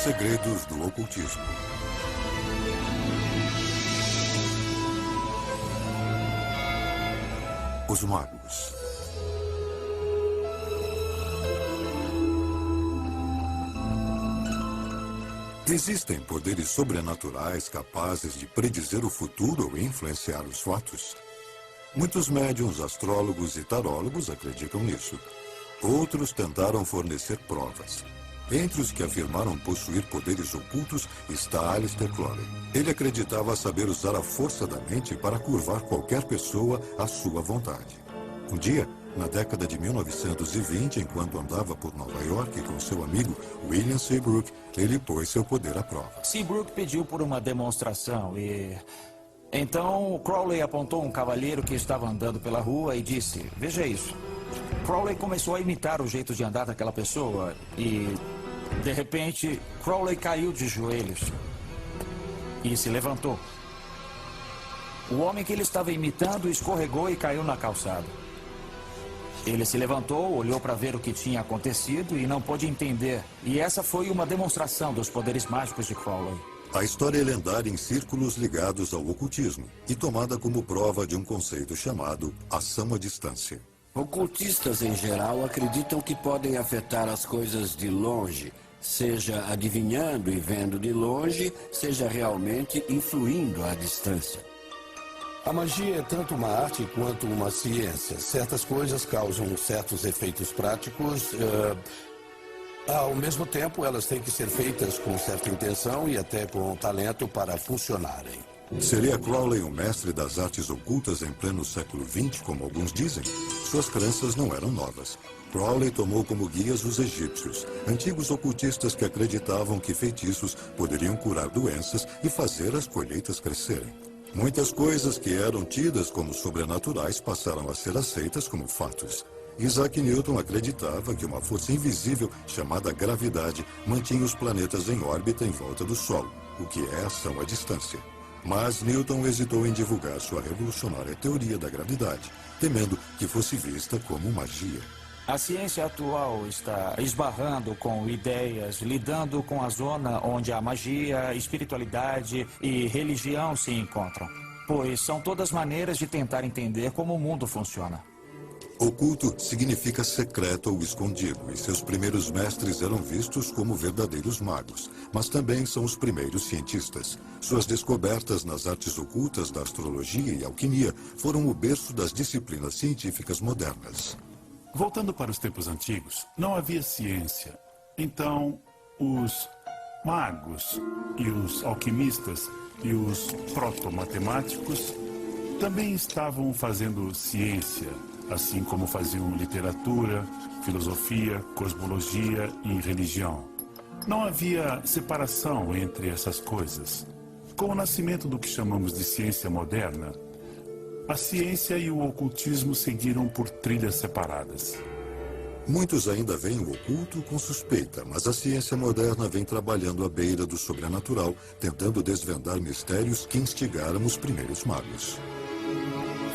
segredos do ocultismo. Os magos. Existem poderes sobrenaturais capazes de predizer o futuro ou influenciar os fatos? Muitos médiuns, astrólogos e tarólogos acreditam nisso. Outros tentaram fornecer provas. Entre os que afirmaram possuir poderes ocultos está Aleister Crowley. Ele acreditava saber usar a força da mente para curvar qualquer pessoa à sua vontade. Um dia, na década de 1920, enquanto andava por Nova York com seu amigo William Seabrook, ele pôs seu poder à prova. Seabrook pediu por uma demonstração e... Então, Crowley apontou um cavalheiro que estava andando pela rua e disse, veja isso. Crowley começou a imitar o jeito de andar daquela pessoa e, de repente, Crowley caiu de joelhos e se levantou. O homem que ele estava imitando escorregou e caiu na calçada. Ele se levantou, olhou para ver o que tinha acontecido e não pôde entender. E essa foi uma demonstração dos poderes mágicos de Crowley. A história é lendária em círculos ligados ao ocultismo e tomada como prova de um conceito chamado ação à distância. Ocultistas, em geral, acreditam que podem afetar as coisas de longe, seja adivinhando e vendo de longe, seja realmente influindo à distância. A magia é tanto uma arte quanto uma ciência. Certas coisas causam certos efeitos práticos. Ao mesmo tempo, elas têm que ser feitas com certa intenção e até com talento para funcionarem. Seria Crowley um mestre das artes ocultas em pleno século XX, como alguns dizem? Suas crenças não eram novas. Crowley tomou como guias os egípcios, antigos ocultistas que acreditavam que feitiços poderiam curar doenças e fazer as colheitas crescerem. Muitas coisas que eram tidas como sobrenaturais passaram a ser aceitas como fatos. Isaac Newton acreditava que uma força invisível chamada gravidade mantinha os planetas em órbita em volta do Sol, o que é ação à distância. Mas Newton hesitou em divulgar sua revolucionária teoria da gravidade, temendo que fosse vista como magia. A ciência atual está esbarrando com ideias, lidando com a zona onde a magia, espiritualidade e religião se encontram, pois são todas maneiras de tentar entender como o mundo funciona. Oculto significa secreto ou escondido, e seus primeiros mestres eram vistos como verdadeiros magos, mas também são os primeiros cientistas. Suas descobertas nas artes ocultas da astrologia e alquimia foram o berço das disciplinas científicas modernas. Voltando para os tempos antigos, não havia ciência. Então, os magos e os alquimistas e os proto-matemáticos também estavam fazendo ciência, assim como faziam literatura, filosofia, cosmologia e religião. Não havia separação entre essas coisas. Com o nascimento do que chamamos de ciência moderna, a ciência e o ocultismo seguiram por trilhas separadas. Muitos ainda veem o oculto com suspeita, mas a ciência moderna vem trabalhando à beira do sobrenatural, tentando desvendar mistérios que instigaram os primeiros magos.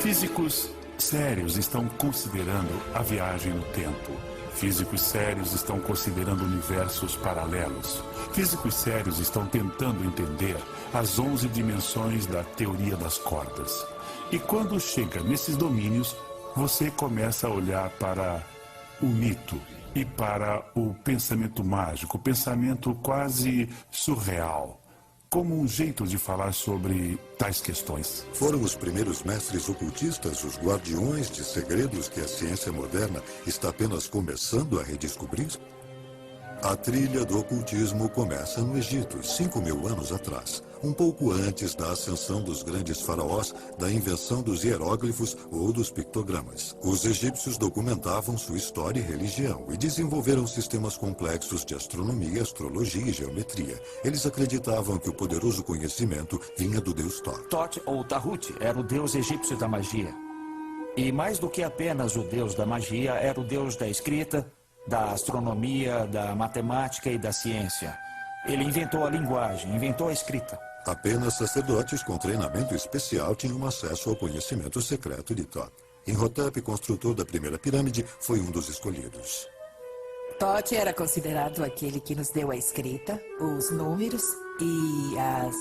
Físicos sérios estão considerando a viagem no tempo. Físicos sérios estão considerando universos paralelos. Físicos sérios estão tentando entender as 11 dimensões da teoria das cordas. E quando chega nesses domínios, você começa a olhar para o mito e para o pensamento mágico, o pensamento quase surreal, como um jeito de falar sobre tais questões. Foram os primeiros mestres ocultistas, os guardiões de segredos que a ciência moderna está apenas começando a redescobrir? A trilha do ocultismo começa no Egito, 5.000 anos atrás, um pouco antes da ascensão dos grandes faraós, da invenção dos hieróglifos ou dos pictogramas. Os egípcios documentavam sua história e religião e desenvolveram sistemas complexos de astronomia, astrologia e geometria. Eles acreditavam que o poderoso conhecimento vinha do deus Thoth. Thoth, ou Tahut, era o deus egípcio da magia. E mais do que apenas o deus da magia, era o deus da escrita, da astronomia, da matemática e da ciência. Ele inventou a linguagem, inventou a escrita. Apenas sacerdotes com treinamento especial tinham acesso ao conhecimento secreto de Thoth. Imhotep, construtor da primeira pirâmide, foi um dos escolhidos. Tote era considerado aquele que nos deu a escrita, os números e as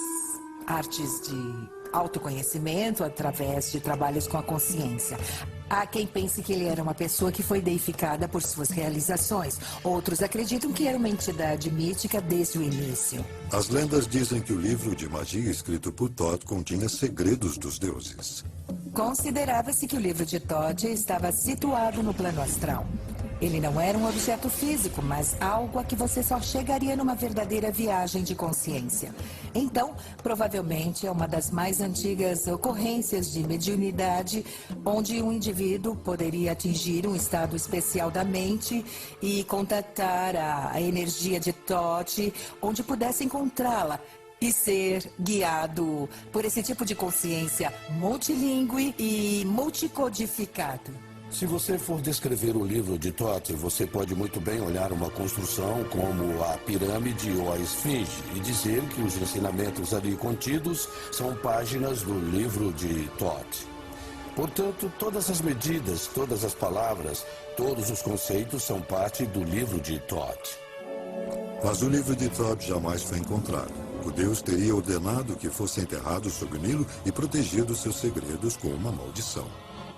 artes de autoconhecimento através de trabalhos com a consciência. Há quem pense que ele era uma pessoa que foi deificada por suas realizações. Outros acreditam que era uma entidade mística desde o início. As lendas dizem que o livro de magia escrito por Thoth continha segredos dos deuses. Considerava-se que o livro de Thoth estava situado no plano astral. Ele não era um objeto físico, mas algo a que você só chegaria numa verdadeira viagem de consciência. Então, provavelmente é uma das mais antigas ocorrências de mediunidade, onde um indivíduo poderia atingir um estado especial da mente e contatar a energia de Thoth, onde pudesse encontrá-la e ser guiado por esse tipo de consciência multilingüe e multicodificado. Se você for descrever o livro de Thoth, você pode muito bem olhar uma construção como a pirâmide ou a esfinge e dizer que os ensinamentos ali contidos são páginas do livro de Thoth. Portanto, todas as medidas, todas as palavras, todos os conceitos são parte do livro de Thoth. Mas o livro de Thoth jamais foi encontrado. O deus teria ordenado que fosse enterrado sob o Nilo e protegido seus segredos com uma maldição.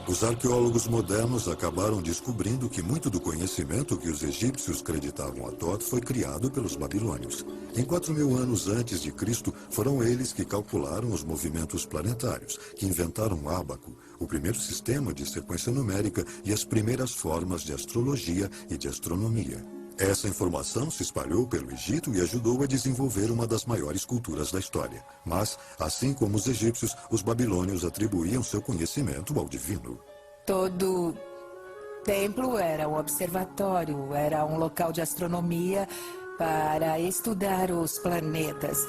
Os arqueólogos modernos acabaram descobrindo que muito do conhecimento que os egípcios creditavam a Thoth foi criado pelos babilônios. Em 4.000 anos antes de Cristo, foram eles que calcularam os movimentos planetários, que inventaram o ábaco, o primeiro sistema de sequência numérica e as primeiras formas de astrologia e de astronomia. Essa informação se espalhou pelo Egito e ajudou a desenvolver uma das maiores culturas da história. Mas, assim como os egípcios, os babilônios atribuíam seu conhecimento ao divino. Todo templo era um observatório, era um local de astronomia para estudar os planetas.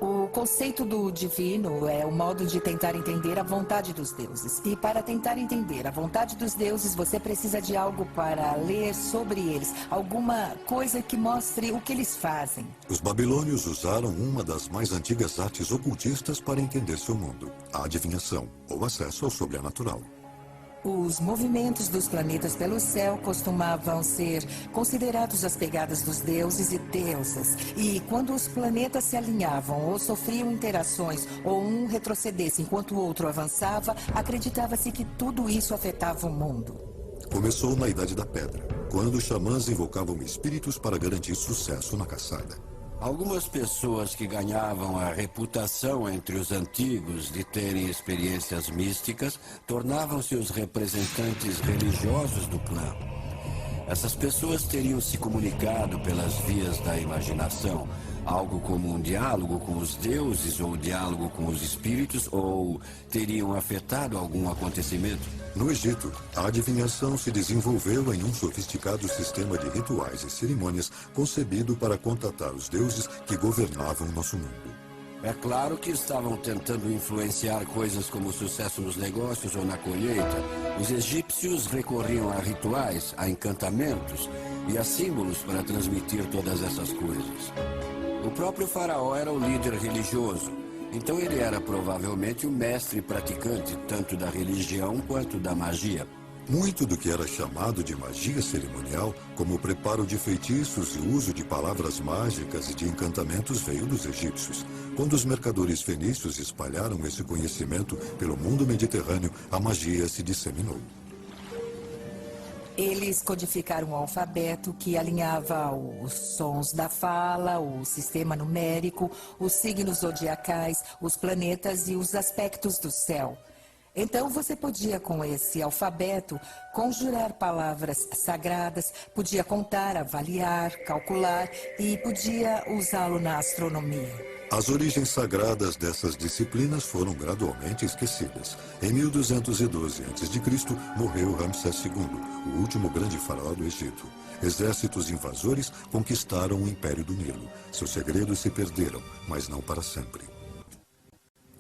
O conceito do divino é o modo de tentar entender a vontade dos deuses. E para tentar entender a vontade dos deuses, você precisa de algo para ler sobre eles. Alguma coisa que mostre o que eles fazem. Os babilônios usaram uma das mais antigas artes ocultistas para entender seu mundo: a adivinhação, ou acesso ao sobrenatural. Os movimentos dos planetas pelo céu costumavam ser considerados as pegadas dos deuses e deusas. E quando os planetas se alinhavam ou sofriam interações ou um retrocedesse enquanto o outro avançava, acreditava-se que tudo isso afetava o mundo. Começou na Idade da Pedra, quando os xamãs invocavam espíritos para garantir sucesso na caçada. Algumas pessoas que ganhavam a reputação entre os antigos de terem experiências místicas tornavam-se os representantes religiosos do clã. Essas pessoas teriam se comunicado pelas vias da imaginação, algo como um diálogo com os deuses ou diálogo com os espíritos, ou teriam afetado algum acontecimento. No Egito, a adivinhação se desenvolveu em um sofisticado sistema de rituais e cerimônias concebido para contatar os deuses que governavam nosso mundo. É claro que estavam tentando influenciar coisas como o sucesso nos negócios ou na colheita. Os egípcios recorriam a rituais, a encantamentos e a símbolos para transmitir todas essas coisas. O próprio faraó era o líder religioso, então ele era provavelmente o mestre praticante tanto da religião quanto da magia. Muito do que era chamado de magia cerimonial, como o preparo de feitiços e o uso de palavras mágicas e de encantamentos, veio dos egípcios. Quando os mercadores fenícios espalharam esse conhecimento pelo mundo mediterrâneo, a magia se disseminou. Eles codificaram o alfabeto que alinhava os sons da fala, o sistema numérico, os signos zodiacais, os planetas e os aspectos do céu. Então você podia, com esse alfabeto, conjurar palavras sagradas, podia contar, avaliar, calcular e podia usá-lo na astronomia. As origens sagradas dessas disciplinas foram gradualmente esquecidas. Em 1212 a.C., morreu Ramsés II, o último grande faraó do Egito. Exércitos invasores conquistaram o Império do Nilo. Seus segredos se perderam, mas não para sempre.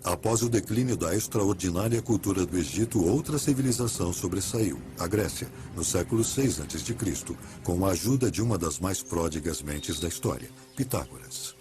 Após o declínio da extraordinária cultura do Egito, outra civilização sobressaiu, a Grécia, no século VI a.C., com a ajuda de uma das mais pródigas mentes da história, Pitágoras.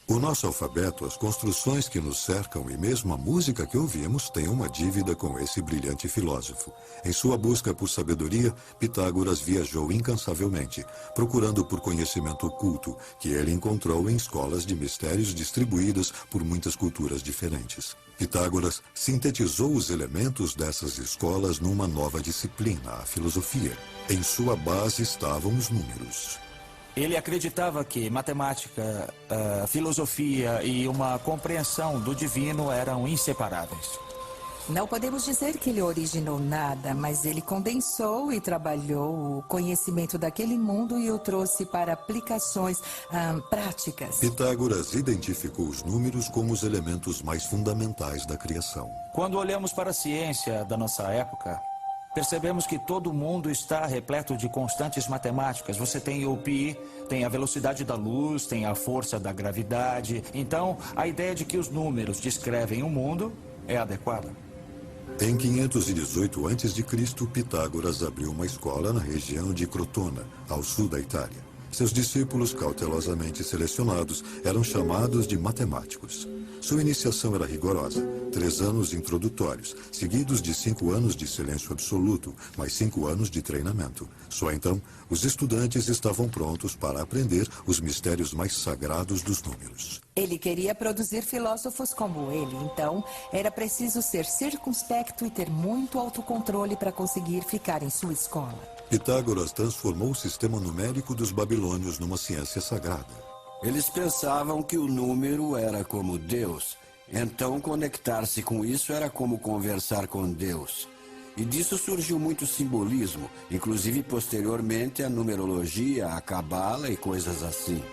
O nosso alfabeto, as construções que nos cercam e mesmo a música que ouvimos têm uma dívida com esse brilhante filósofo. Em sua busca por sabedoria, Pitágoras viajou incansavelmente, procurando por conhecimento oculto, que ele encontrou em escolas de mistérios distribuídas por muitas culturas diferentes. Pitágoras sintetizou os elementos dessas escolas numa nova disciplina, a filosofia. Em sua base estavam os números. Ele acreditava que matemática, filosofia e uma compreensão do divino eram inseparáveis. Não podemos dizer que ele originou nada, mas ele condensou e trabalhou o conhecimento daquele mundo e o trouxe para aplicações práticas. Pitágoras identificou os números como os elementos mais fundamentais da criação. Quando olhamos para a ciência da nossa época, percebemos que todo mundo está repleto de constantes matemáticas. Você tem o pi, tem a velocidade da luz, tem a força da gravidade. Então, a ideia de que os números descrevem o mundo é adequada. Em 518 a.C., Pitágoras abriu uma escola na região de Crotona, ao sul da Itália. Seus discípulos, cautelosamente selecionados, eram chamados de matemáticos. Sua iniciação era rigorosa, 3 anos introdutórios, seguidos de 5 anos de silêncio absoluto, mais 5 anos de treinamento. Só então, os estudantes estavam prontos para aprender os mistérios mais sagrados dos números. Ele queria produzir filósofos como ele, então era preciso ser circunspecto e ter muito autocontrole para conseguir ficar em sua escola. Pitágoras transformou o sistema numérico dos babilônios numa ciência sagrada. Eles pensavam que o número era como Deus, então conectar-se com isso era como conversar com Deus. E disso surgiu muito simbolismo, inclusive posteriormente a numerologia, a cabala e coisas assim.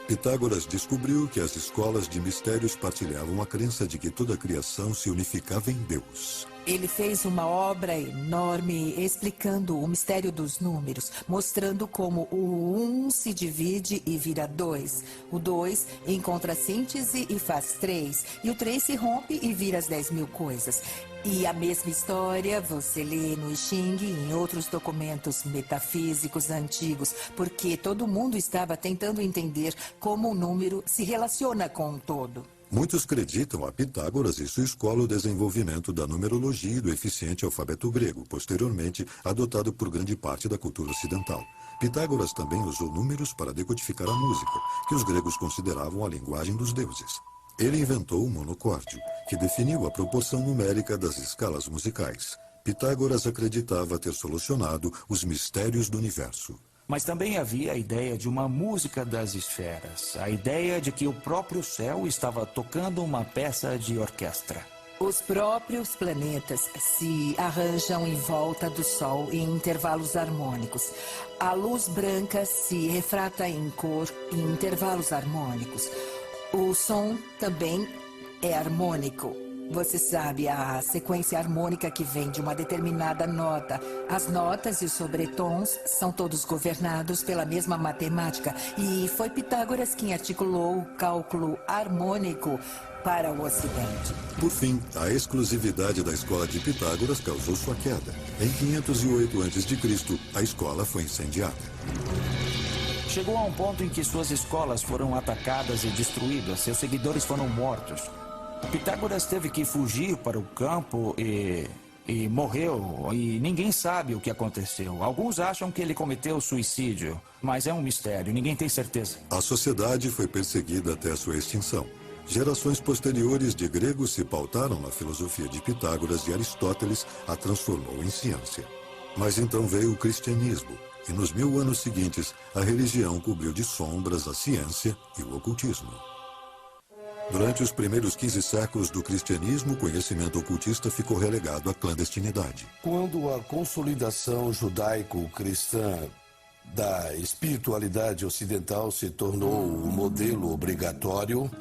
Pitágoras descobriu que as escolas de mistérios partilhavam a crença de que toda a criação se unificava em Deus. Ele fez uma obra enorme explicando o mistério dos números, mostrando como o 1 se divide e vira 2. O 2 encontra síntese e faz 3. E o 3 se rompe e vira as 10.000 coisas. E a mesma história você lê no I Ching e em outros documentos metafísicos antigos, porque todo mundo estava tentando entender como o número se relaciona com um todo. Muitos acreditam a Pitágoras e sua escola o desenvolvimento da numerologia e do eficiente alfabeto grego, posteriormente adotado por grande parte da cultura ocidental. Pitágoras também usou números para decodificar a música, que os gregos consideravam a linguagem dos deuses. Ele inventou o monocórdio, que definiu a proporção numérica das escalas musicais. Pitágoras acreditava ter solucionado os mistérios do universo. Mas também havia a ideia de uma música das esferas, a ideia de que o próprio céu estava tocando uma peça de orquestra. Os próprios planetas se arranjam em volta do Sol em intervalos harmônicos. A luz branca se refrata em cor em intervalos harmônicos. O som também é harmônico. Você sabe, a sequência harmônica que vem de uma determinada nota. As notas e os sobretons são todos governados pela mesma matemática. E foi Pitágoras quem articulou o cálculo harmônico para o Ocidente. Por fim, a exclusividade da escola de Pitágoras causou sua queda. Em 508 a.C., a escola foi incendiada. Chegou a um ponto em que suas escolas foram atacadas e destruídas, seus seguidores foram mortos. Pitágoras teve que fugir para o campo e morreu, e ninguém sabe o que aconteceu. Alguns acham que ele cometeu suicídio, mas é um mistério, ninguém tem certeza. A sociedade foi perseguida até sua extinção. Gerações posteriores de gregos se pautaram na filosofia de Pitágoras e Aristóteles a transformou em ciência. Mas então veio o cristianismo, e nos 1000 anos seguintes, a religião cobriu de sombras a ciência e o ocultismo. Durante os primeiros 15 séculos do cristianismo, o conhecimento ocultista ficou relegado à clandestinidade. Quando a consolidação judaico-cristã da espiritualidade ocidental se tornou o modelo obrigatório,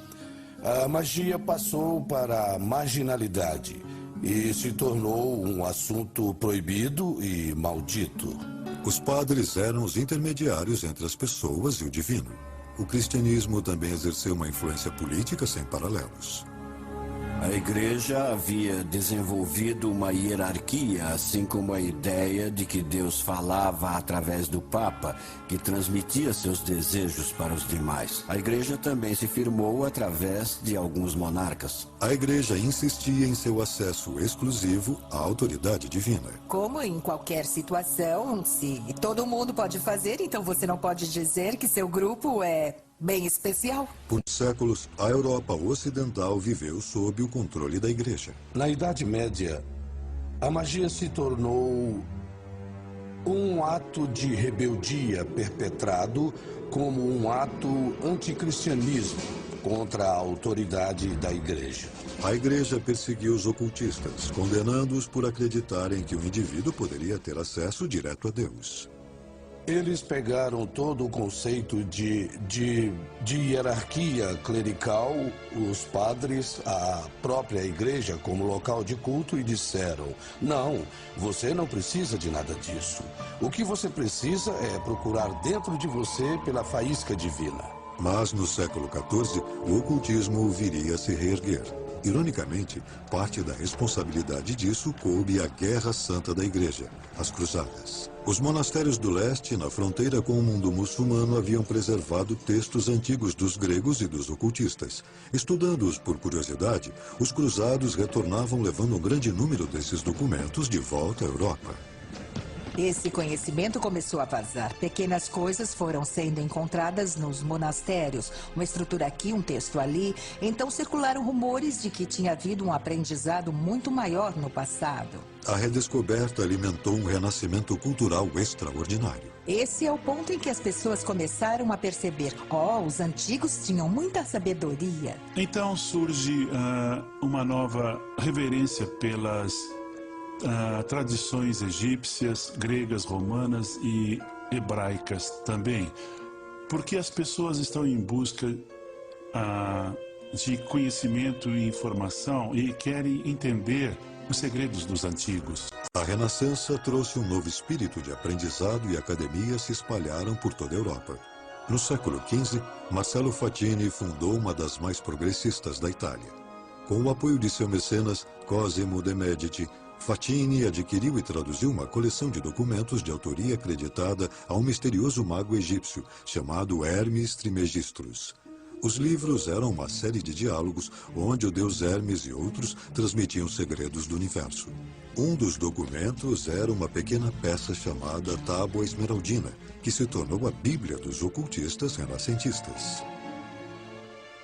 a magia passou para a marginalidade e se tornou um assunto proibido e maldito. Os padres eram os intermediários entre as pessoas e o divino. O cristianismo também exerceu uma influência política sem paralelos. A igreja havia desenvolvido uma hierarquia, assim como a ideia de que Deus falava através do Papa, que transmitia seus desejos para os demais. A igreja também se firmou através de alguns monarcas. A igreja insistia em seu acesso exclusivo à autoridade divina. Como em qualquer situação, se todo mundo pode fazer, então você não pode dizer que seu grupo é bem especial. Por séculos, a Europa Ocidental viveu sob o controle da igreja. Na Idade Média, a magia se tornou um ato de rebeldia perpetrado como um ato anticristianismo contra a autoridade da igreja. A igreja perseguiu os ocultistas, condenando-os por acreditarem que o indivíduo poderia ter acesso direto a Deus. Eles pegaram todo o conceito de hierarquia clerical, os padres, a própria igreja como local de culto e disseram: não, você não precisa de nada disso. O que você precisa é procurar dentro de você pela faísca divina. Mas no século XIV, o ocultismo viria a se reerguer. Ironicamente, parte da responsabilidade disso coube à Guerra Santa da Igreja, as Cruzadas. Os monastérios do leste, na fronteira com o mundo muçulmano, haviam preservado textos antigos dos gregos e dos ocultistas. Estudando-os por curiosidade, os cruzados retornavam levando um grande número desses documentos de volta à Europa. Esse conhecimento começou a vazar. Pequenas coisas foram sendo encontradas nos monastérios. Uma estrutura aqui, um texto ali. Então circularam rumores de que tinha havido um aprendizado muito maior no passado. A redescoberta alimentou um renascimento cultural extraordinário. Esse é o ponto em que as pessoas começaram a perceber: os antigos tinham muita sabedoria. Então surge uma nova reverência pelas tradições egípcias, gregas, romanas e hebraicas também, porque as pessoas estão em busca de conhecimento e informação e querem entender os segredos dos antigos. A Renascença trouxe um novo espírito de aprendizado e academias se espalharam por toda a Europa. No século XV, Marcello Fatini fundou uma das mais progressistas da Itália. Com o apoio de seu mecenas, Cosimo de' Medici, Fatini adquiriu e traduziu uma coleção de documentos de autoria acreditada a um misterioso mago egípcio chamado Hermes Trismegistus. Os livros eram uma série de diálogos onde o deus Hermes e outros transmitiam segredos do universo. Um dos documentos era uma pequena peça chamada Tábua Esmeraldina, que se tornou a Bíblia dos ocultistas renascentistas.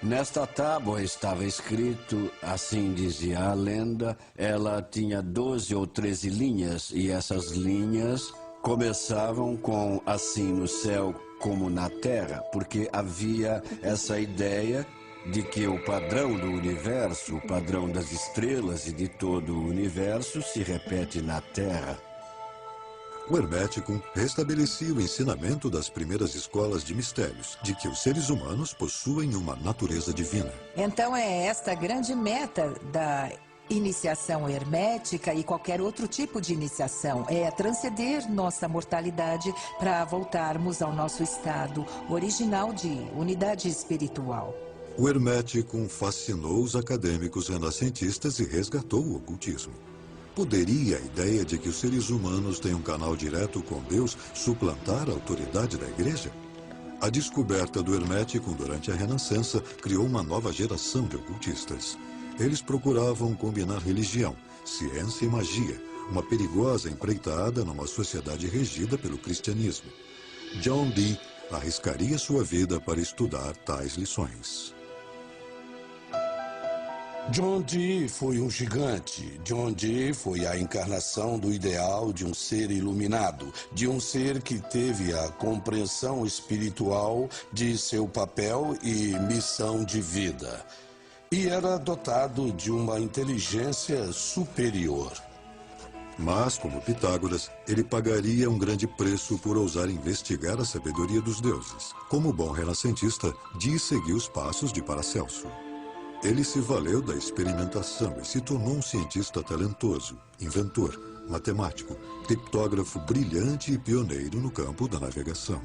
Nesta tábua estava escrito, assim dizia a lenda, ela tinha 12 ou 13 linhas e essas linhas começavam com assim no céu como na terra, porque havia essa ideia de que o padrão do universo, o padrão das estrelas e de todo o universo se repete na terra. O Hermético restabelecia o ensinamento das primeiras escolas de mistérios, de que os seres humanos possuem uma natureza divina. Então é esta a grande meta da iniciação hermética e qualquer outro tipo de iniciação. É transcender nossa mortalidade para voltarmos ao nosso estado original de unidade espiritual. O Hermético fascinou os acadêmicos renascentistas e resgatou o ocultismo. Poderia a ideia de que os seres humanos têm um canal direto com Deus suplantar a autoridade da igreja? A descoberta do Hermético durante a Renascença criou uma nova geração de ocultistas. Eles procuravam combinar religião, ciência e magia, uma perigosa empreitada numa sociedade regida pelo cristianismo. John Dee arriscaria sua vida para estudar tais lições. John Dee foi um gigante. John Dee foi a encarnação do ideal de um ser iluminado, de um ser que teve a compreensão espiritual de seu papel e missão de vida. E era dotado de uma inteligência superior. Mas, como Pitágoras, ele pagaria um grande preço por ousar investigar a sabedoria dos deuses. Como bom renascentista, Dee seguiu os passos de Paracelso. Ele se valeu da experimentação e se tornou um cientista talentoso, inventor, matemático, criptógrafo brilhante e pioneiro no campo da navegação.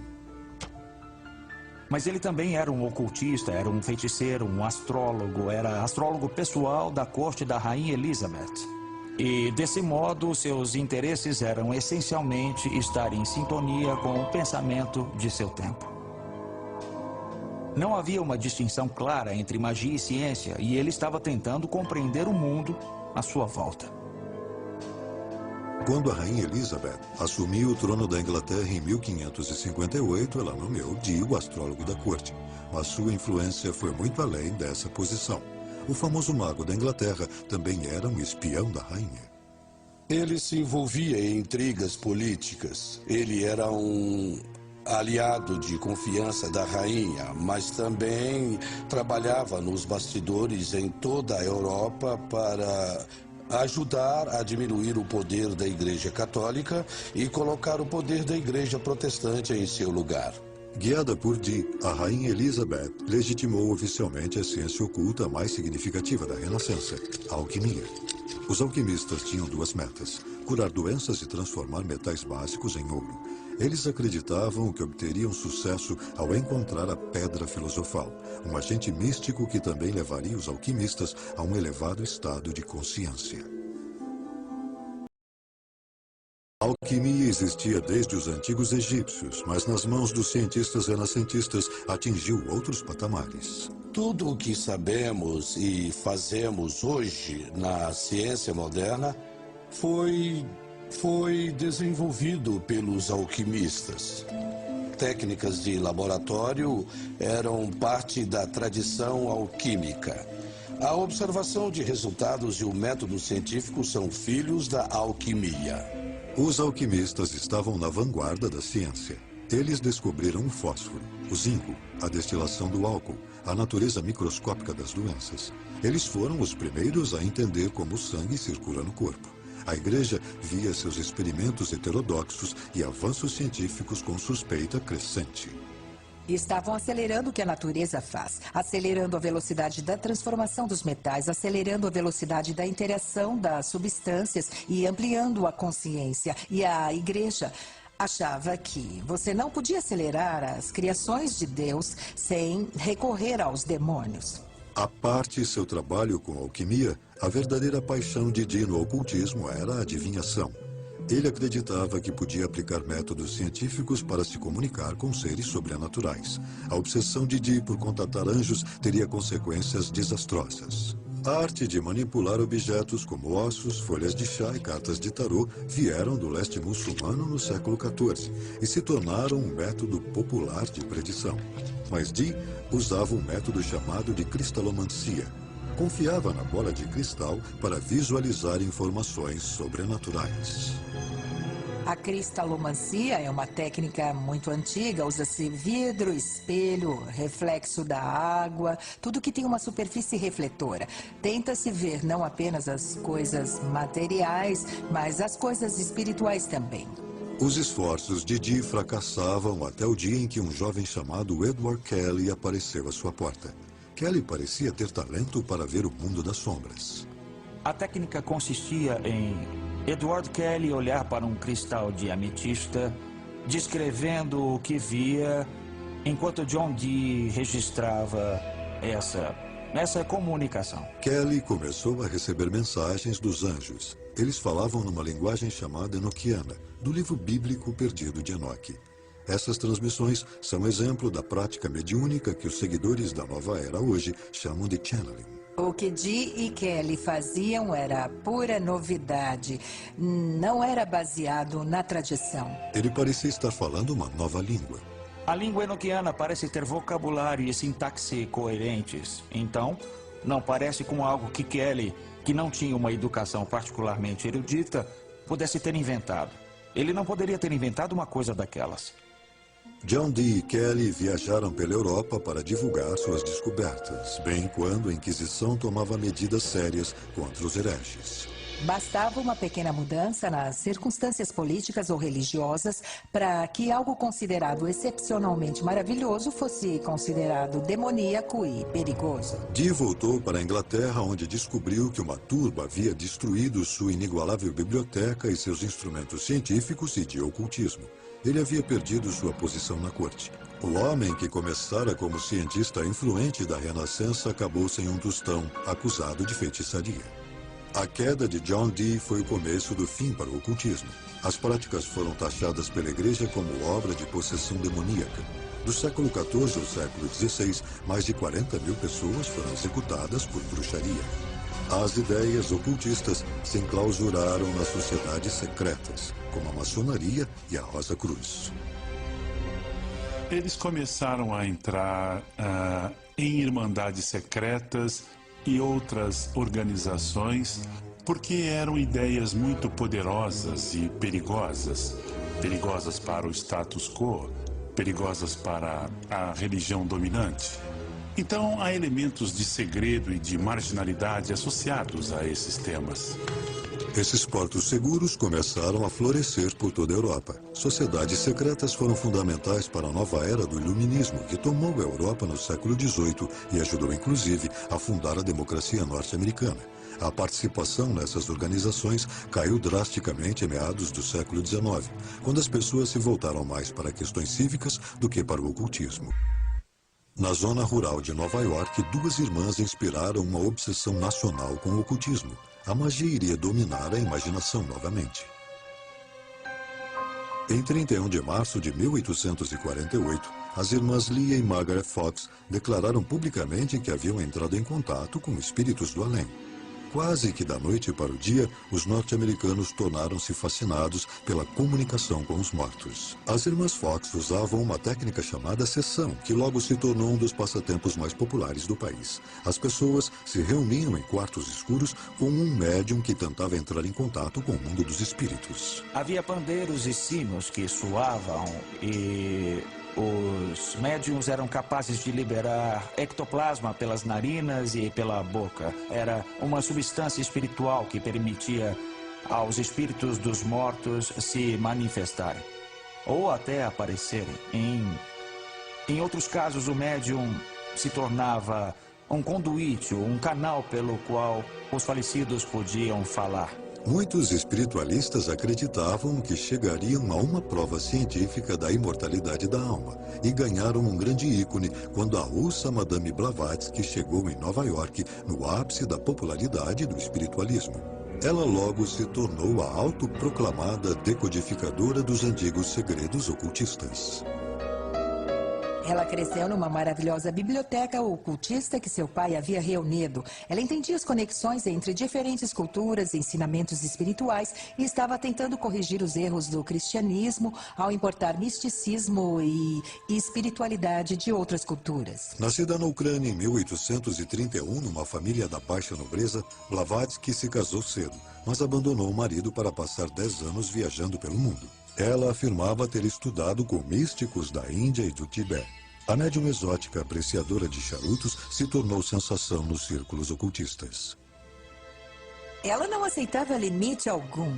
Mas ele também era um ocultista, era um feiticeiro, um astrólogo, era astrólogo pessoal da corte da Rainha Elizabeth. E, desse modo, seus interesses eram essencialmente estar em sintonia com o pensamento de seu tempo. Não havia uma distinção clara entre magia e ciência, e ele estava tentando compreender o mundo à sua volta. Quando a Rainha Elizabeth assumiu o trono da Inglaterra em 1558, ela nomeou Dee o astrólogo da corte. Mas sua influência foi muito além dessa posição. O famoso mago da Inglaterra também era um espião da rainha. Ele se envolvia em intrigas políticas. Ele era um aliado de confiança da rainha, mas também trabalhava nos bastidores em toda a Europa para ajudar a diminuir o poder da Igreja Católica e colocar o poder da Igreja Protestante em seu lugar. Guiada por Dee, a Rainha Elizabeth legitimou oficialmente a ciência oculta mais significativa da Renascença, a alquimia. Os alquimistas tinham duas metas: curar doenças e transformar metais básicos em ouro. Eles acreditavam que obteriam sucesso ao encontrar a pedra filosofal, um agente místico que também levaria os alquimistas a um elevado estado de consciência. A alquimia existia desde os antigos egípcios, mas nas mãos dos cientistas renascentistas atingiu outros patamares. Tudo o que sabemos e fazemos hoje na ciência moderna foi desenvolvido pelos alquimistas. Técnicas de laboratório eram parte da tradição alquímica. A observação de resultados e o método científico são filhos da alquimia. Os alquimistas estavam na vanguarda da ciência. Eles descobriram o fósforo, o zinco, a destilação do álcool, a natureza microscópica das doenças. Eles foram os primeiros a entender como o sangue circula no corpo. A Igreja via seus experimentos heterodoxos e avanços científicos com suspeita crescente. Estavam acelerando o que a natureza faz, acelerando a velocidade da transformação dos metais, acelerando a velocidade da interação das substâncias e ampliando a consciência. E a Igreja achava que você não podia acelerar as criações de Deus sem recorrer aos demônios. À parte seu trabalho com alquimia, a verdadeira paixão de Dee no ocultismo era a adivinhação. Ele acreditava que podia aplicar métodos científicos para se comunicar com seres sobrenaturais. A obsessão de Dee por contatar anjos teria consequências desastrosas. A arte de manipular objetos como ossos, folhas de chá e cartas de tarô vieram do leste muçulmano no século XIV e se tornaram um método popular de predição. Mas Dee usava um método chamado de cristalomancia. Confiava na bola de cristal para visualizar informações sobrenaturais. A cristalomancia é uma técnica muito antiga. Usa-se vidro, espelho, reflexo da água, tudo que tem uma superfície refletora. Tenta-se ver não apenas as coisas materiais, mas as coisas espirituais também. Os esforços de Dee fracassavam até o dia em que um jovem chamado Edward Kelly apareceu à sua porta. Kelly parecia ter talento para ver o mundo das sombras. A técnica consistia em Edward Kelly olhar para um cristal de ametista, descrevendo o que via, enquanto John Dee registrava essa comunicação. Kelly começou a receber mensagens dos anjos. Eles falavam numa linguagem chamada enoquiana, do livro bíblico perdido de Enoque. Essas transmissões são exemplo da prática mediúnica que os seguidores da nova era hoje chamam de channeling. O que Dee e Kelly faziam era pura novidade. Não era baseado na tradição. Ele parecia estar falando uma nova língua. A língua enoquiana parece ter vocabulário e sintaxe coerentes. Então, não parece com algo que Kelly, que não tinha uma educação particularmente erudita, pudesse ter inventado. Ele não poderia ter inventado uma coisa daquelas. John Dee e Kelly viajaram pela Europa para divulgar suas descobertas, bem quando a Inquisição tomava medidas sérias contra os hereges. Bastava uma pequena mudança nas circunstâncias políticas ou religiosas para que algo considerado excepcionalmente maravilhoso fosse considerado demoníaco e perigoso. Dee voltou para a Inglaterra, onde descobriu que uma turba havia destruído sua inigualável biblioteca e seus instrumentos científicos e de ocultismo. Ele havia perdido sua posição na corte. O homem que começara como cientista influente da Renascença acabou sem um tostão, acusado de feitiçaria. A queda de John Dee foi o começo do fim para o ocultismo. As práticas foram taxadas pela Igreja como obra de possessão demoníaca. Do século XIV ao século XVI, mais de 40 mil pessoas foram executadas por bruxaria. As ideias ocultistas se enclausuraram nas sociedades secretas, como a maçonaria e a Rosa Cruz. Eles começaram a entrar em irmandades secretas e outras organizações porque eram ideias muito poderosas e perigosas. Perigosas para o status quo, perigosas para a religião dominante. Então, há elementos de segredo e de marginalidade associados a esses temas. Esses portos seguros começaram a florescer por toda a Europa. Sociedades secretas foram fundamentais para a nova era do iluminismo, que tomou a Europa no século XVIII e ajudou, inclusive, a fundar a democracia norte-americana. A participação nessas organizações caiu drasticamente em meados do século XIX, quando as pessoas se voltaram mais para questões cívicas do que para o ocultismo. Na zona rural de Nova York, duas irmãs inspiraram uma obsessão nacional com o ocultismo. A magia iria dominar a imaginação novamente. Em 31 de março de 1848, as irmãs Leah e Margaret Fox declararam publicamente que haviam entrado em contato com espíritos do além. Quase que da noite para o dia, os norte-americanos tornaram-se fascinados pela comunicação com os mortos. As irmãs Fox usavam uma técnica chamada sessão, que logo se tornou um dos passatempos mais populares do país. As pessoas se reuniam em quartos escuros com um médium que tentava entrar em contato com o mundo dos espíritos. Havia pandeiros e sinos que soavam e os médiuns eram capazes de liberar ectoplasma pelas narinas e pela boca. Era uma substância espiritual que permitia aos espíritos dos mortos se manifestarem ou até aparecerem. Em outros casos, o médium se tornava um conduíte, um canal pelo qual os falecidos podiam falar. Muitos espiritualistas acreditavam que chegariam a uma prova científica da imortalidade da alma e ganharam um grande ícone quando a russa Madame Blavatsky chegou em Nova York no ápice da popularidade do espiritualismo. Ela logo se tornou a autoproclamada decodificadora dos antigos segredos ocultistas. Ela cresceu numa maravilhosa biblioteca ocultista que seu pai havia reunido. Ela entendia as conexões entre diferentes culturas e ensinamentos espirituais e estava tentando corrigir os erros do cristianismo ao importar misticismo e espiritualidade de outras culturas. Nascida na Ucrânia em 1831, numa família da baixa nobreza, Blavatsky se casou cedo, mas abandonou o marido para passar 10 anos viajando pelo mundo. Ela afirmava ter estudado com místicos da Índia e do Tibete. A médium exótica apreciadora de charutos se tornou sensação nos círculos ocultistas. Ela não aceitava limite algum.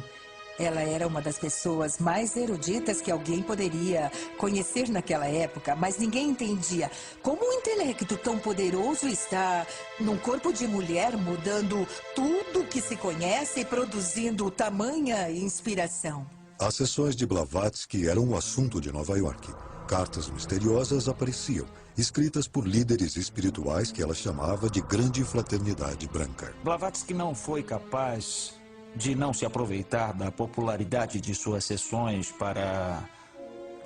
Ela era uma das pessoas mais eruditas que alguém poderia conhecer naquela época, mas ninguém entendia como um intelecto tão poderoso está num corpo de mulher, mudando tudo que se conhece e produzindo tamanha inspiração. As sessões de Blavatsky eram o assunto de Nova York. Cartas misteriosas apareciam, escritas por líderes espirituais que ela chamava de Grande Fraternidade Branca. Blavatsky não foi capaz de não se aproveitar da popularidade de suas sessões para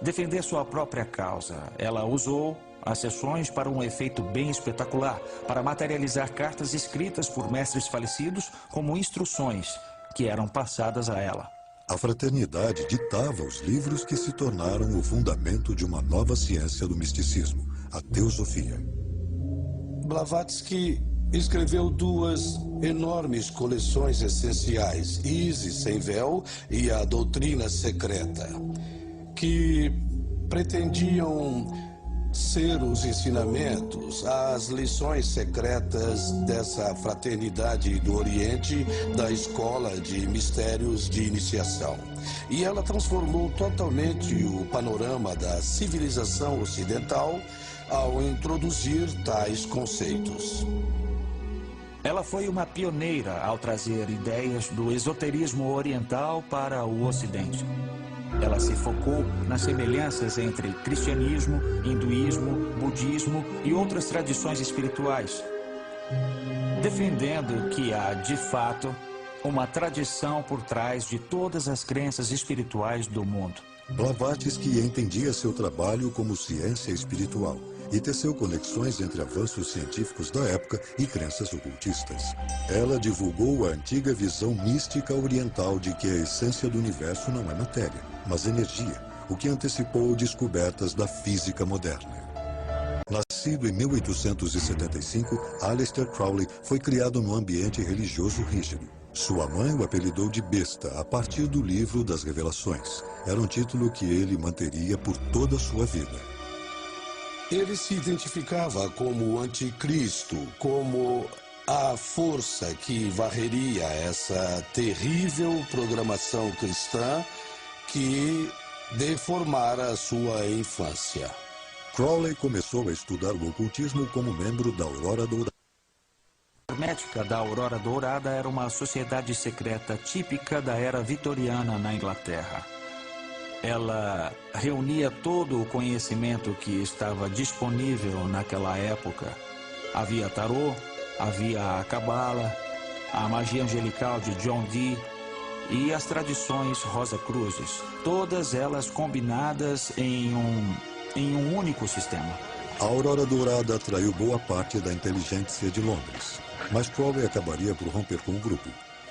defender sua própria causa. Ela usou as sessões para um efeito bem espetacular, para materializar cartas escritas por mestres falecidos como instruções que eram passadas a ela. A fraternidade ditava os livros que se tornaram o fundamento de uma nova ciência do misticismo, a teosofia. Blavatsky escreveu duas enormes coleções essenciais, Isis sem véu e a Doutrina Secreta, que pretendiam ser os ensinamentos, as lições secretas dessa fraternidade do Oriente, da escola de mistérios de iniciação. E ela transformou totalmente o panorama da civilização ocidental ao introduzir tais conceitos. Ela foi uma pioneira ao trazer ideias do esoterismo oriental para o Ocidente. Ela se focou nas semelhanças entre cristianismo, hinduísmo, budismo e outras tradições espirituais, defendendo que há, de fato, uma tradição por trás de todas as crenças espirituais do mundo. Blavatsky entendia seu trabalho como ciência espiritual e teceu conexões entre avanços científicos da época e crenças ocultistas. Ela divulgou a antiga visão mística oriental de que a essência do universo não é matéria, mas energia, o que antecipou descobertas da física moderna. Nascido em 1875, Aleister Crowley foi criado num ambiente religioso rígido. Sua mãe o apelidou de besta a partir do Livro das Revelações. Era um título que ele manteria por toda a sua vida. Ele se identificava como o anticristo, como a força que varreria essa terrível programação cristã que deformara a sua infância. Crowley começou a estudar o ocultismo como membro da Aurora Dourada. A hermética da Aurora Dourada era uma sociedade secreta típica da era vitoriana na Inglaterra. Ela reunia todo o conhecimento que estava disponível naquela época. Havia tarô, havia a cabala, a magia angelical de John Dee e as tradições Rosa-Cruzes, todas elas combinadas em um único sistema. A Aurora Dourada atraiu boa parte da inteligência de Londres, mas Crowley acabaria por romper com o grupo.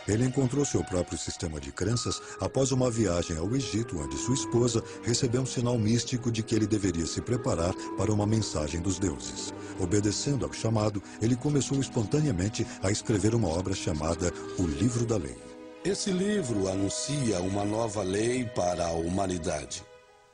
Ele encontrou seu próprio sistema de crenças após uma viagem ao Egito, onde sua esposa recebeu um sinal místico de que ele deveria se preparar para uma mensagem dos deuses. Obedecendo ao chamado, ele começou espontaneamente a escrever uma obra chamada O Livro da Lei. Esse livro anuncia uma nova lei para a humanidade.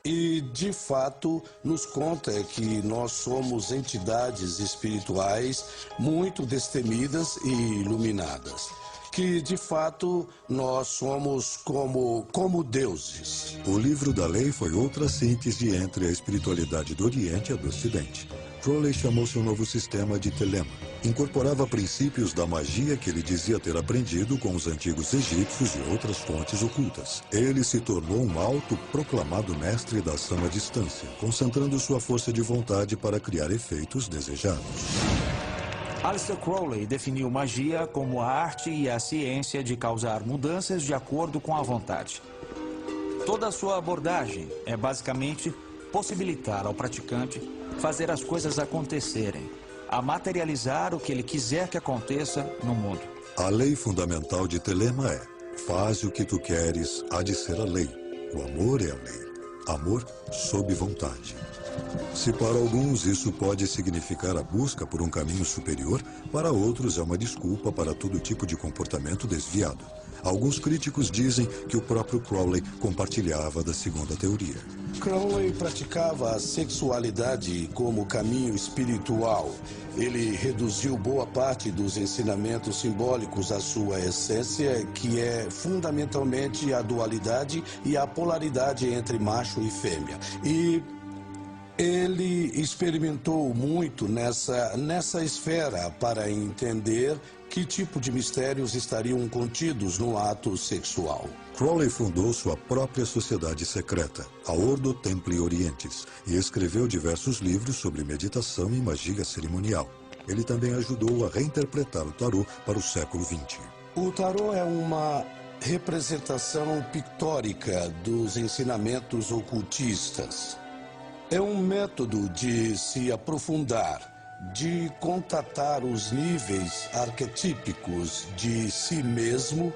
E, de fato, nos conta que nós somos entidades espirituais muito destemidas e iluminadas. Que, de fato, nós somos como deuses. O Livro da Lei foi outra síntese entre a espiritualidade do Oriente e a do Ocidente. Crowley chamou seu novo sistema de Telema. Incorporava princípios da magia que ele dizia ter aprendido com os antigos egípcios e outras fontes ocultas. Ele se tornou um autoproclamado mestre da ação à distância, concentrando sua força de vontade para criar efeitos desejados. Aleister Crowley definiu magia como a arte e a ciência de causar mudanças de acordo com a vontade. Toda a sua abordagem é basicamente possibilitar ao praticante fazer as coisas acontecerem, a materializar o que ele quiser que aconteça no mundo. A lei fundamental de Telema é: faz o que tu queres, há de ser a lei. O amor é a lei. Amor sob vontade. Se para alguns isso pode significar a busca por um caminho superior, para outros é uma desculpa para todo tipo de comportamento desviado. Alguns críticos dizem que o próprio Crowley compartilhava da segunda teoria. Crowley praticava a sexualidade como caminho espiritual. Ele reduziu boa parte dos ensinamentos simbólicos à sua essência, que é fundamentalmente a dualidade e a polaridade entre macho e fêmea. E ele experimentou muito nessa esfera para entender que tipo de mistérios estariam contidos no ato sexual. Crowley fundou sua própria sociedade secreta, a Ordo Templi Orientis, e escreveu diversos livros sobre meditação e magia cerimonial. Ele também ajudou a reinterpretar o tarô para o século XX. O tarô é uma representação pictórica dos ensinamentos ocultistas. É um método de se aprofundar, de contatar os níveis arquetípicos de si mesmo,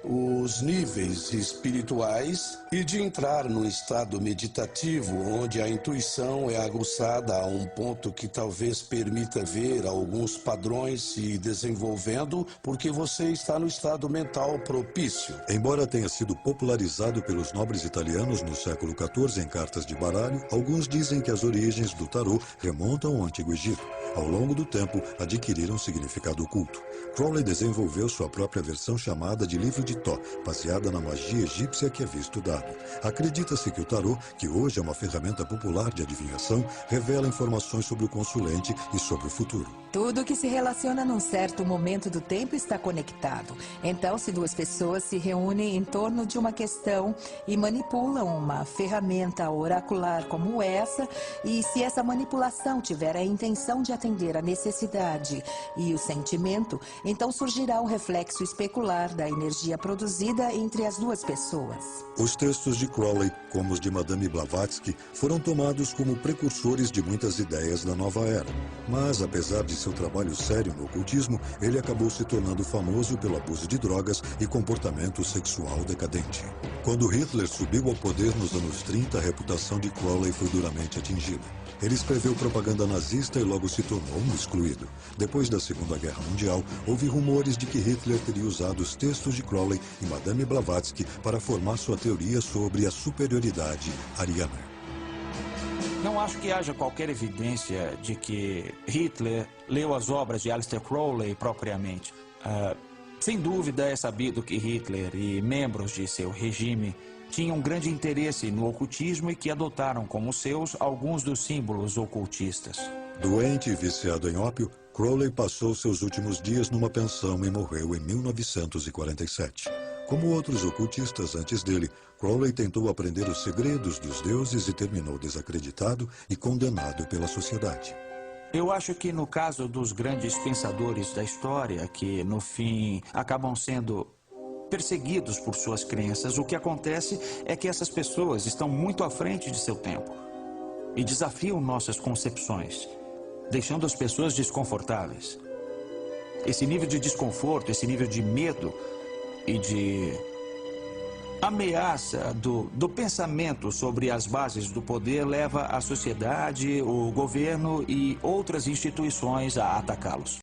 os níveis espirituais e de entrar num estado meditativo onde a intuição é aguçada a um ponto que talvez permita ver alguns padrões se desenvolvendo porque você está no estado mental propício. Embora tenha sido popularizado pelos nobres italianos no século XIV em cartas de baralho, alguns dizem que as origens do tarô remontam ao Antigo Egito. Ao longo do tempo, adquiriram significado oculto. Crowley desenvolveu sua própria versão chamada de Livro de de Tó, baseada na magia egípcia que havia estudado. Acredita-se que o tarô, que hoje é uma ferramenta popular de adivinhação, revela informações sobre o consulente e sobre o futuro. Tudo que se relaciona num certo momento do tempo está conectado. Então, se duas pessoas se reúnem em torno de uma questão e manipulam uma ferramenta oracular como essa, e se essa manipulação tiver a intenção de atender a necessidade e o sentimento, então surgirá um reflexo especular da energia produzida entre as duas pessoas. Os textos de Crowley, como os de Madame Blavatsky, foram tomados como precursores de muitas ideias da nova era. Mas, apesar de seu trabalho sério no ocultismo, ele acabou se tornando famoso pelo abuso de drogas e comportamento sexual decadente. Quando Hitler subiu ao poder nos anos 30, a reputação de Crowley foi duramente atingida. Ele escreveu propaganda nazista e logo se tornou um excluído. Depois da Segunda Guerra Mundial, houve rumores de que Hitler teria usado os textos de Crowley e Madame Blavatsky para formar sua teoria sobre a superioridade ariana. Não acho que haja qualquer evidência de que Hitler leu as obras de Aleister Crowley propriamente. Sem dúvida é sabido que Hitler e membros de seu regime tinham grande interesse no ocultismo e que adotaram como seus alguns dos símbolos ocultistas. Doente e viciado em ópio, Crowley passou seus últimos dias numa pensão e morreu em 1947. Como outros ocultistas antes dele, Crowley tentou aprender os segredos dos deuses e terminou desacreditado e condenado pela sociedade. Eu acho que no caso dos grandes pensadores da história, que no fim acabam sendo perseguidos por suas crenças, o que acontece é que essas pessoas estão muito à frente de seu tempo e desafiam nossas concepções, deixando as pessoas desconfortáveis. Esse nível de desconforto, esse nível de medo e de ameaça do pensamento sobre as bases do poder leva a sociedade, o governo e outras instituições a atacá-los.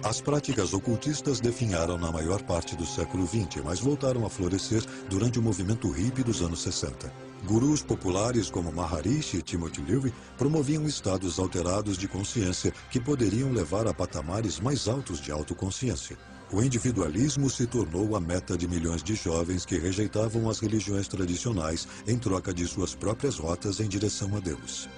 As práticas ocultistas definharam na maior parte do século XX, mas voltaram a florescer durante o movimento hippie dos anos 60. Gurus populares como Maharishi e Timothy Leary promoviam estados alterados de consciência que poderiam levar a patamares mais altos de autoconsciência. O individualismo se tornou a meta de milhões de jovens que rejeitavam as religiões tradicionais em troca de suas próprias rotas em direção a Deus.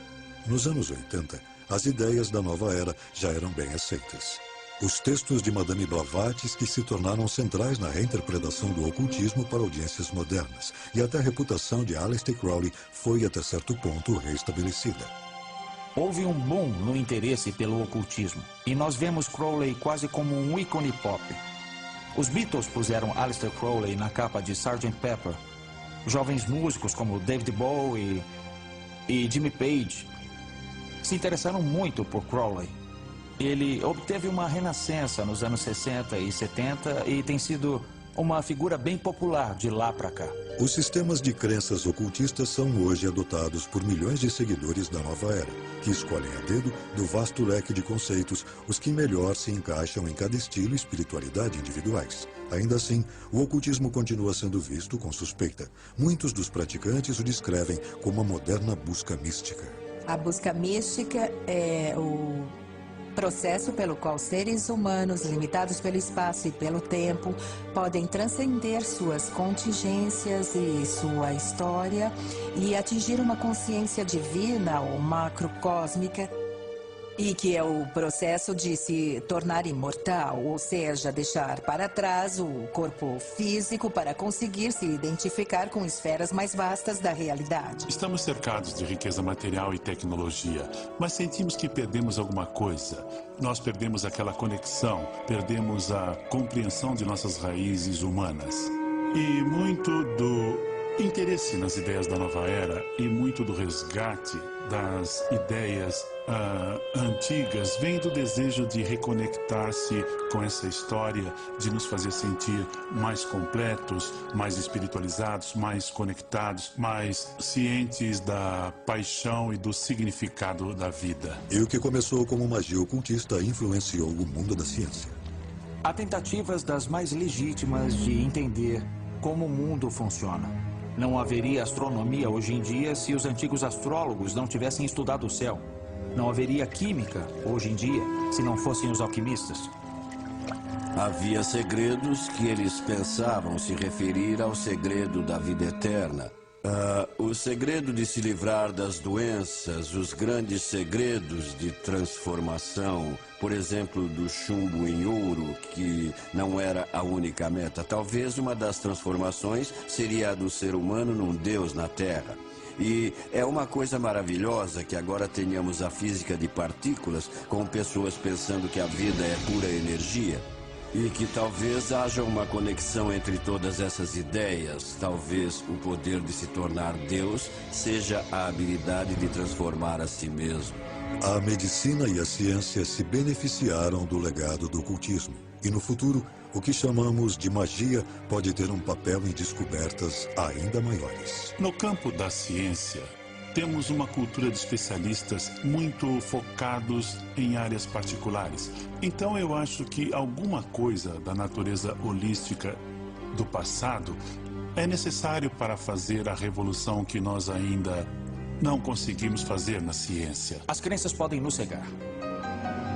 Nos anos 80, as ideias da nova era já eram bem aceitas. Os textos de Madame Blavatsky se tornaram centrais na reinterpretação do ocultismo para audiências modernas, e até a reputação de Aleister Crowley foi, até certo ponto, restabelecida. Houve um boom no interesse pelo ocultismo, e nós vemos Crowley quase como um ícone pop. Os Beatles puseram Aleister Crowley na capa de Sgt. Pepper. Jovens músicos como David Bowie e Jimmy Page se interessaram muito por Crowley. Ele obteve uma renascença nos anos 60 e 70 e tem sido uma figura bem popular de lá para cá. Os sistemas de crenças ocultistas são hoje adotados por milhões de seguidores da nova era, que escolhem a dedo do vasto leque de conceitos os que melhor se encaixam em cada estilo e espiritualidade individuais. Ainda assim, o ocultismo continua sendo visto com suspeita. Muitos dos praticantes o descrevem como uma moderna busca mística. A busca mística é o processo pelo qual seres humanos, limitados pelo espaço e pelo tempo, podem transcender suas contingências e sua história e atingir uma consciência divina ou macrocósmica, e que é o processo de se tornar imortal, ou seja, deixar para trás o corpo físico para conseguir se identificar com esferas mais vastas da realidade. Estamos cercados de riqueza material e tecnologia, mas sentimos que perdemos alguma coisa. Nós perdemos aquela conexão, perdemos a compreensão de nossas raízes humanas. E muito do interesse nas ideias da nova era e muito do resgate das ideias antigas vem do desejo de reconectar-se com essa história, de nos fazer sentir mais completos, mais espiritualizados, mais conectados, mais cientes da paixão e do significado da vida. E o que começou como magia ocultista influenciou o mundo da ciência. Há tentativas das mais legítimas de entender como o mundo funciona. Não haveria astronomia hoje em dia se os antigos astrólogos não tivessem estudado o céu. Não haveria química hoje em dia se não fossem os alquimistas. Havia segredos que eles pensavam se referir ao segredo da vida eterna. O segredo de se livrar das doenças, os grandes segredos de transformação, por exemplo, do chumbo em ouro, que não era a única meta. Talvez uma das transformações seria a do ser humano num Deus na Terra. E é uma coisa maravilhosa que agora tenhamos a física de partículas, com pessoas pensando que a vida é pura energia. E que talvez haja uma conexão entre todas essas ideias. Talvez o poder de se tornar Deus seja a habilidade de transformar a si mesmo. A medicina e a ciência se beneficiaram do legado do ocultismo. E no futuro, o que chamamos de magia pode ter um papel em descobertas ainda maiores. No campo da ciência, temos uma cultura de especialistas muito focados em áreas particulares. Então eu acho que alguma coisa da natureza holística do passado é necessário para fazer a revolução que nós ainda não conseguimos fazer na ciência. As crenças podem nos cegar.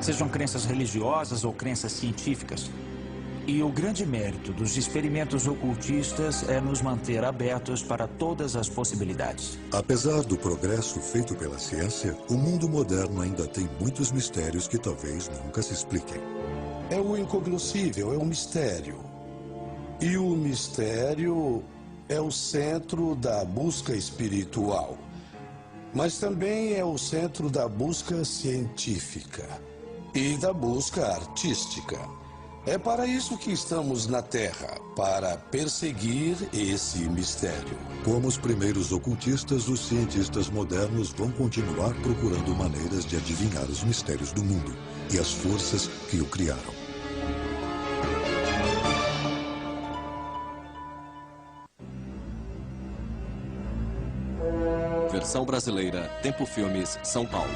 Sejam crenças religiosas ou crenças científicas. E o grande mérito dos experimentos ocultistas é nos manter abertos para todas as possibilidades. Apesar do progresso feito pela ciência, o mundo moderno ainda tem muitos mistérios que talvez nunca se expliquem. É o incognoscível, é o mistério. E o mistério é o centro da busca espiritual. Mas também é o centro da busca científica e da busca artística. É para isso que estamos na Terra, para perseguir esse mistério. Como os primeiros ocultistas, os cientistas modernos vão continuar procurando maneiras de adivinhar os mistérios do mundo e as forças que o criaram. Versão brasileira, Tempo Filmes, São Paulo.